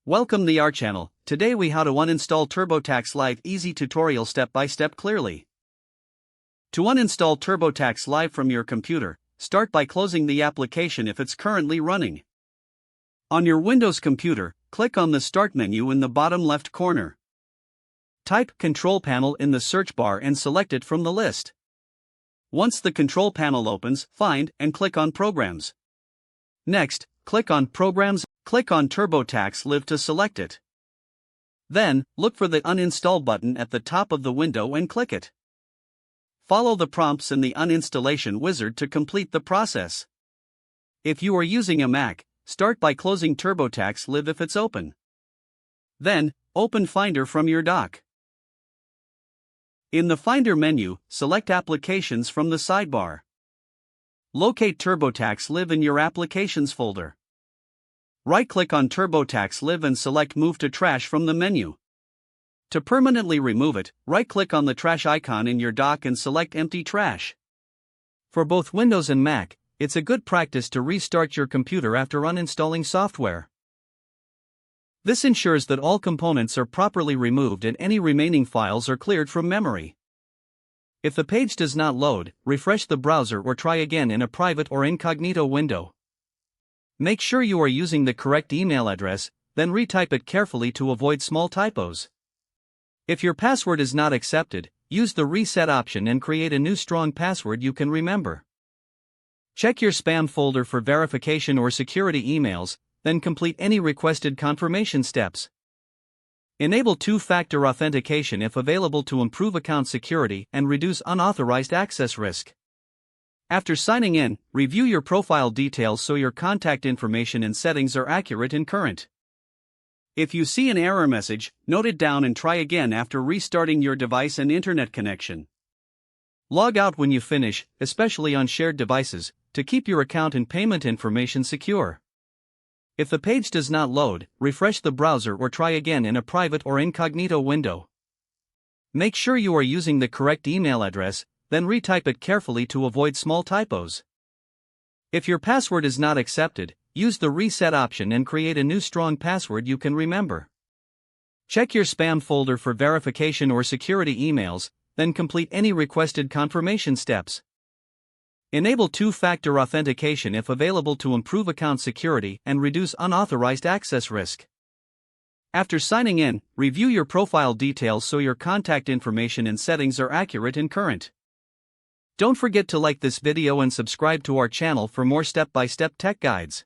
Welcome to our channel. Today we how to uninstall TurboTax Live easy tutorial step by step clearly. To uninstall TurboTax Live from your computer, start by closing the application if it's currently running. On your Windows computer, click on the Start menu in the bottom left corner. Type Control Panel in the search bar and select it from the list. Once the control panel opens, find and click on Programs. Next, click on Programs. Click on TurboTax Live to select it. Then, look for the Uninstall button at the top of the window and click it. Follow the prompts in the uninstallation wizard to complete the process. If you are using a Mac, start by closing TurboTax Live if it's open. Then, open Finder from your dock. In the Finder menu, select Applications from the sidebar. Locate TurboTax Live in your Applications folder. Right-click on TurboTax Live and select Move to Trash from the menu. To permanently remove it, right-click on the trash icon in your dock and select Empty Trash. For both Windows and Mac, it's a good practice to restart your computer after uninstalling software. This ensures that all components are properly removed and any remaining files are cleared from memory. If the page does not load, refresh the browser or try again in a private or incognito window. Make sure you are using the correct email address, then retype it carefully to avoid small typos. If your password is not accepted, use the reset option and create a new strong password you can remember. Check your spam folder for verification or security emails, then complete any requested confirmation steps. Enable two-factor authentication if available to improve account security and reduce unauthorized access risk. After signing in, review your profile details so your contact information and settings are accurate and current. If you see an error message, note it down and try again after restarting your device and internet connection. Log out when you finish, especially on shared devices, to keep your account and payment information secure. If the page does not load, refresh the browser or try again in a private or incognito window. Make sure you are using the correct email address, then retype it carefully to avoid small typos. If your password is not accepted, use the reset option and create a new strong password you can remember. Check your spam folder for verification or security emails, then complete any requested confirmation steps. Enable two-factor authentication if available to improve account security and reduce unauthorized access risk. After signing in, review your profile details so your contact information and settings are accurate and current. Don't forget to like this video and subscribe to our channel for more step-by-step tech guides.